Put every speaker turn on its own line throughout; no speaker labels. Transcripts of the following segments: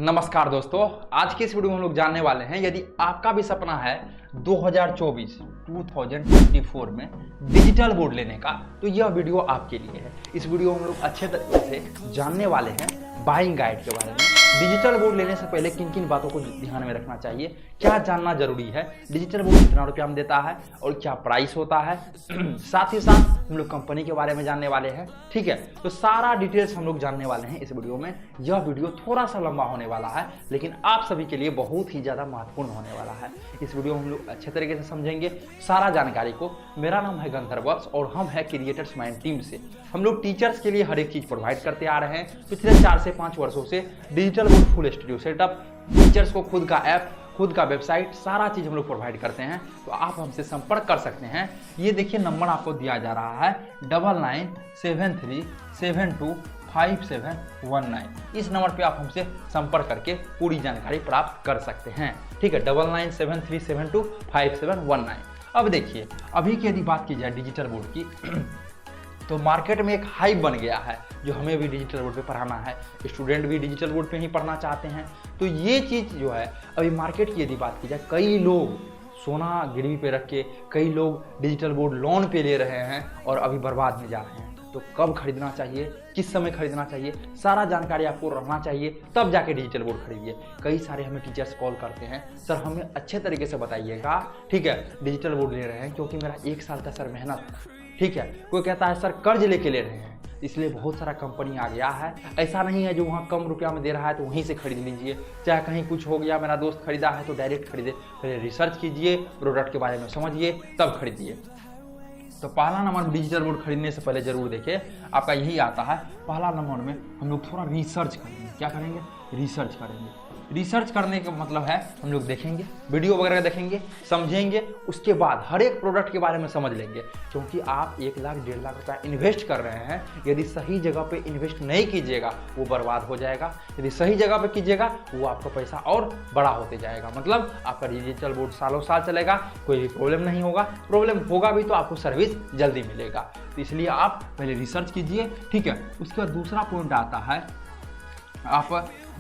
नमस्कार दोस्तों, आज की इस वीडियो में हम लोग जानने वाले हैं यदि आपका भी सपना है 2024 में डिजिटल बोर्ड लेने का, तो यह वीडियो आपके लिए है। इस वीडियो में हम लोग अच्छे तरीके से जानने वाले हैं बाइंग गाइड के बारे में। डिजिटल बोर्ड लेने से पहले किन किन बातों को ध्यान में रखना चाहिए, क्या जानना जरूरी है, डिजिटल बोर्ड कितना रुपया में देता है और क्या प्राइस होता है, साथ ही साथ हम लोग कंपनी के बारे में जानने वाले हैं। ठीक है, तो सारा डिटेल्स हम लोग जानने वाले हैं इस वीडियो में। यह वीडियो थोड़ा सा लंबा होने वाला है, लेकिन आप सभी के लिए बहुत ही ज़्यादा महत्वपूर्ण होने वाला है। इस वीडियो में हम लोग अच्छे तरीके से समझेंगे सारा जानकारी को। मेरा नाम है गंधर्व और हम है क्रिएटर्स माइंड टीम से। हम लोग टीचर्स के लिए हर एक चीज़ प्रोवाइड करते आ रहे हैं पिछले 4 से 5 वर्षों से। Digital board full studio setup, teachers को खुद का ऐप, खुद का वेबसाइट, सारा चीज हम लोग प्रोवाइड करते हैं। तो आप हमसे संपर्क कर सकते हैं। ये देखिए नंबर आपको दिया जा रहा है 9973725719। इस नंबर पे आप हमसे संपर्क करके पूरी जानकारी प्राप्त कर सकते हैं। ठीक है, 9973725719। अब देखिए, अभी की यदि बात की जाए डिजिटल बोर्ड की तो मार्केट में एक हाइप बन गया है जो हमें भी डिजिटल बोर्ड पे पढ़ाना है, स्टूडेंट भी डिजिटल बोर्ड पे ही पढ़ना चाहते हैं। तो ये चीज़ जो है अभी मार्केट की यदि बात की जाए, कई लोग सोना गिरवी पे रख के कई लोग डिजिटल बोर्ड लोन पे ले रहे हैं और अभी बर्बाद में जा रहे हैं। तो कब खरीदना चाहिए, किस समय खरीदना चाहिए, सारा जानकारी आपको रहना चाहिए, तब जाके डिजिटल बोर्ड खरीदिए। कई सारे हमें टीचर्स कॉल करते हैं, सर हमें अच्छे तरीके से बताइएगा, ठीक है, डिजिटल बोर्ड ले रहे हैं क्योंकि मेरा 1 साल का सर मेहनत है। ठीक है, कोई कहता है सर कर्ज लेके ले रहे हैं, इसलिए बहुत सारा कंपनी आ गया है। ऐसा नहीं है जो वहाँ कम रुपया में दे रहा है तो वहीं से खरीद लीजिए। चाहे कहीं कुछ हो गया, मेरा दोस्त खरीदा है तो डायरेक्ट खरीदे, पहले रिसर्च कीजिए, प्रोडक्ट के बारे में समझिए, तब खरीदिए। तो पहला नंबर डिजिटल बोर्ड खरीदने से पहले जरूर देखिए, आपका यही आता है। पहला नंबर में हम लोग थोड़ा रिसर्च करेंगे। क्या करेंगे? रिसर्च करेंगे। रिसर्च करने का मतलब है हम लोग देखेंगे, वीडियो वगैरह देखेंगे, समझेंगे, उसके बाद हर एक प्रोडक्ट के बारे में समझ लेंगे। क्योंकि आप 1 लाख 1.5 लाख रुपया इन्वेस्ट कर रहे हैं, यदि सही जगह पे इन्वेस्ट नहीं कीजिएगा वो बर्बाद हो जाएगा। यदि सही जगह पे कीजिएगा वो आपका पैसा और बड़ा होते जाएगा। मतलब आपका डिजिटल बोर्ड सालों साल चलेगा, कोई भी प्रॉब्लम नहीं होगा। प्रॉब्लम होगा भी तो आपको सर्विस जल्दी मिलेगा। तो इसलिए आप पहले रिसर्च कीजिए। ठीक है, उसके बाद दूसरा पॉइंट आता है, आप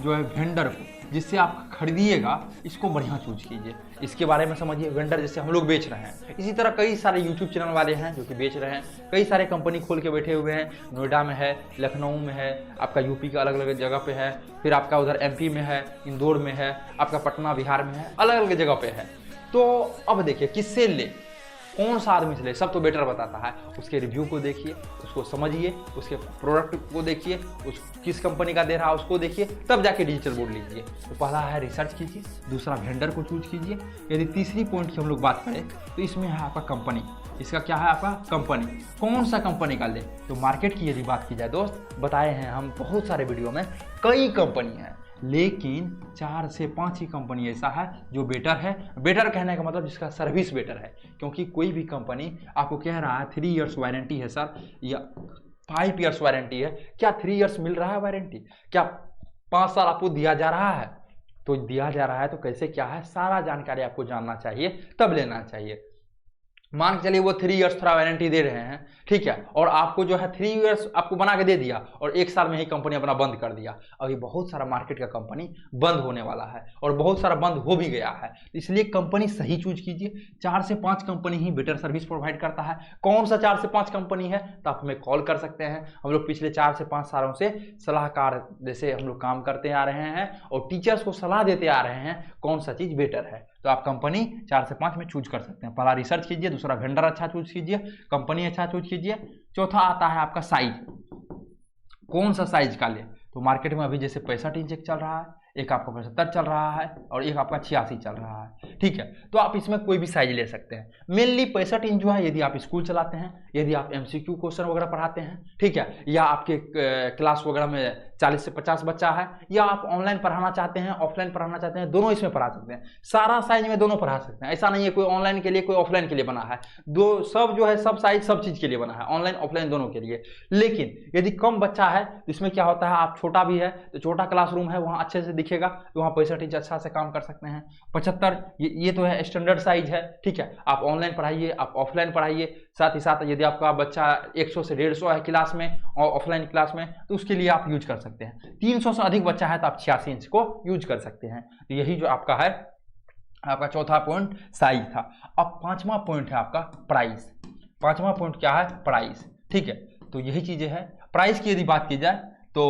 जो है वेंडर को जिससे आप खरीदिएगा इसको बढ़िया चूज कीजिए, इसके बारे में समझिए। वेंडर जैसे हम लोग बेच रहे हैं, इसी तरह कई सारे यूट्यूब चैनल वाले हैं जो कि बेच रहे हैं। कई सारे कंपनी खोल के बैठे हुए हैं, नोएडा में है, लखनऊ में है, आपका यूपी का अलग अलग जगह पे है, फिर आपका उधर एमपी में है, इंदौर में है, आपका पटना बिहार में है, अलग अलग जगह पे है। तो अब देखिए किससे ले, कौन सा आदमी चले, सब तो बेटर बताता है। उसके रिव्यू को देखिए, उसको समझिए, उसके प्रोडक्ट को देखिए, उस किस कंपनी का दे रहा है उसको देखिए, तब जाके डिजिटल बोर्ड लीजिए। तो पहला है रिसर्च कीजिए, दूसरा वेंडर को चूज कीजिए। यदि तीसरी पॉइंट की हम लोग बात करें तो इसमें है आपका कंपनी। इसका क्या है? आपका कंपनी, कौन सा कंपनी का ले। तो मार्केट की यदि बात की जाए दोस्त, बताए हैं हम बहुत सारे वीडियो में, कई कंपनी है, लेकिन 4 से 5 ही कंपनी ऐसा है जो बेटर है। बेटर कहने का मतलब जिसका सर्विस बेटर है। क्योंकि कोई भी कंपनी आपको कह रहा है 3 इयर्स वारंटी है सर, या 5 इयर्स वारंटी है, क्या 3 इयर्स मिल रहा है वारंटी? क्या 5 साल आपको दिया जा रहा है? तो दिया जा रहा है तो कैसे क्या है, सारा जानकारी आपको जानना चाहिए, तब लेना चाहिए। मान के चलिए वो 3 इयर्स थोड़ा वारंटी दे रहे हैं, ठीक है, और आपको जो है 3 इयर्स आपको बना के दे दिया और 1 साल में ही कंपनी अपना बंद कर दिया। अभी बहुत सारा मार्केट का कंपनी बंद होने वाला है और बहुत सारा बंद हो भी गया है। इसलिए कंपनी सही चूज कीजिए। 4 से 5 कंपनी ही बेटर सर्विस प्रोवाइड करता है। कौन सा 4 से 5 कंपनी है? तो आप हमें कॉल कर सकते हैं। हम लोग पिछले 4 से 5 सालों से सलाहकार जैसे हम लोग काम करते आ रहे हैं और टीचर्स को सलाह देते आ रहे हैं कौन सा चीज़ बेटर है। तो आप कंपनी 4 से 5 में चूज कर सकते हैं। पहला रिसर्च कीजिए, दूसरा वेंडर अच्छा चूज कीजिए, कंपनी अच्छा चूज कीजिए। चौथा आता है आपका साइज, कौन सा साइज का ले। तो मार्केट में अभी जैसे 65 इंच चल रहा है, एक आपका 75 चल रहा है और एक आपका 86 चल रहा है। ठीक है, तो आप इसमें कोई भी साइज ले सकते हैं। मेनली 65 इंच जो है यदि आप स्कूल चलाते हैं, यदि आप MCQ क्वेश्चन वगैरह पढ़ाते हैं, ठीक है, या आपके क्लास वगैरह में 40 से 50 बच्चा है, या आप ऑनलाइन पढ़ाना चाहते हैं, ऑफलाइन पढ़ाना चाहते हैं, दोनों इसमें पढ़ा सकते हैं। सारा साइज में दोनों पढ़ा सकते हैं। ऐसा नहीं है कोई ऑनलाइन के लिए कोई ऑफलाइन के लिए बना है। दो सब जो है सब साइज सब चीज के लिए बना है, ऑनलाइन ऑफलाइन दोनों के लिए। लेकिन यदि कम बच्चा है तो इसमें क्या होता है, आप छोटा भी है तो छोटा क्लासरूम है, वहाँ अच्छे से दिखेगा, तो वहाँ 65 इंच अच्छा से काम कर सकते हैं। 75 ये तो है स्टैंडर्ड साइज है। ठीक है, आप ऑनलाइन पढ़ाइए, आप ऑफलाइन पढ़ाइए। साथ ही साथ यदि आपका बच्चा 100 से 150 है क्लास में और ऑफलाइन क्लास में, तो उसके लिए आप यूज कर सकते हैं। सकते हैं। 300 से अधिक बच्चा है तो आप 86 इंच को यूज कर सकते हैं। तो यही जो आपका है, आपका चौथा पॉइंट साइज था। अब पांचवा पॉइंट है आपका प्राइस। पांचवा पॉइंट क्या है? प्राइस। ठीक है, तो यही चीजें है। प्राइस की यदि बात की जाए तो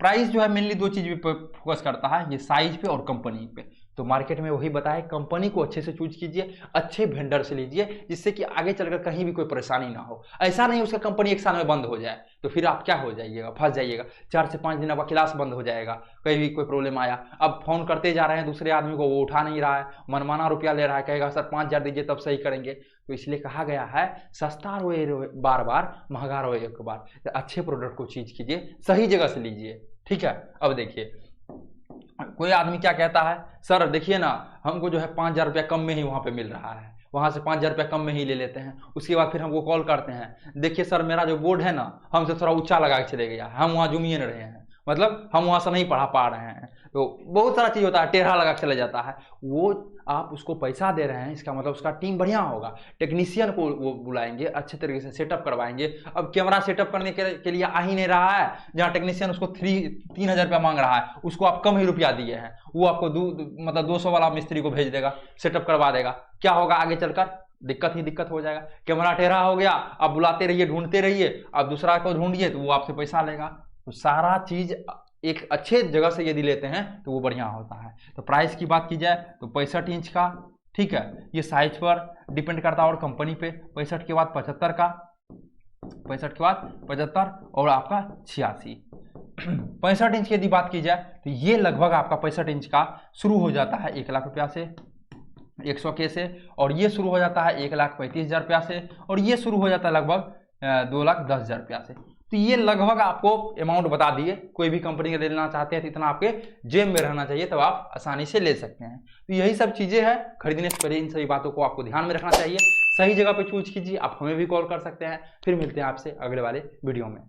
प्राइस जो है मेनली दो चीज पे फोकस करता है, ये साइज पे और कंपनी पे। तो मार्केट में वही बताया, कंपनी को अच्छे से चूज कीजिए, अच्छे वेंडर से लीजिए, जिससे कि आगे चलकर कहीं भी कोई परेशानी ना हो। ऐसा नहीं उसका कंपनी एक साल में बंद हो जाए तो फिर आप क्या हो जाइएगा, फंस जाइएगा। 4 से 5 दिन आपका क्लास बंद हो जाएगा, कहीं भी कोई प्रॉब्लम आया। अब फोन करते जा रहे हैं दूसरे आदमी को, वो उठा नहीं रहा है, मनमाना रुपया ले रहा है, कहेगा सर 5000 दीजिए तब सही करेंगे। तो इसलिए कहा गया है सस्ता रोए बार बार, महंगा रोए एक बार। तो अच्छे प्रोडक्ट को चीज कीजिए, सही जगह से लीजिए। ठीक है, अब देखिए कोई आदमी क्या कहता है, सर देखिए ना हमको जो है 5000 रुपया कम में ही वहां पे मिल रहा है, वहां से 5000 रुपया कम में ही ले लेते हैं। उसके बाद फिर हमको कॉल करते हैं, देखिए सर मेरा जो बोर्ड है ना हमसे थोड़ा ऊंचा लगा के चले गया, हम वहां जूम ही नहीं रहे हैं, मतलब हम वहां से नहीं पढ़ा पा रहे हैं। तो बहुत सारा चीज होता है, टेढ़ा लगा के चले जाता है। वो आप उसको पैसा दे रहे हैं, इसका मतलब उसका टीम बढ़िया होगा, टेक्नीशियन को वो बुलाएंगे, अच्छे तरीके से सेटअप करवाएंगे। अब कैमरा सेटअप करने के लिए आ ही नहीं रहा है, जहाँ टेक्नीशियन उसको 3000 रुपया मांग रहा है, उसको आप कम ही रुपया दिए हैं, वो आपको मतलब 200 वाला मिस्त्री को भेज देगा, सेटअप करवा देगा। क्या होगा आगे चलकर? दिक्कत ही दिक्कत हो जाएगा। कैमरा टेढ़ा हो गया, आप बुलाते रहिए, ढूंढते रहिए, आप दूसरा को ढूंढिए तो वो आपसे पैसा लेगा। तो सारा चीज एक अच्छे जगह से यदि लेते हैं तो वो बढ़िया होता है। तो प्राइस की बात की जाए तो 65 इंच का, ठीक है, ये साइज पर डिपेंड करता है और कंपनी पे। 65 के बाद 75 का, 65 के बाद 75 और आपका 86। 65 इंच की यदि बात की जाए तो ये लगभग आपका 65 इंच का शुरू हो जाता है 1 लाख रुपया से, 100 के से, और ये शुरू हो जाता है 1,35,000 रुपया से, और ये शुरू हो जाता है लगभग 2,10,000 रुपया से। तो ये लगभग आपको अमाउंट बता दिए। कोई भी कंपनी का लेना चाहते हैं तो इतना आपके जेब में रहना चाहिए, तब आप आसानी से ले सकते हैं। तो यही सब चीजें हैं, खरीदने से पहले इन सभी बातों को आपको ध्यान में रखना चाहिए। सही जगह पे चूज कीजिए। आप हमें भी कॉल कर सकते हैं। फिर मिलते हैं आपसे अगले वाले वीडियो में।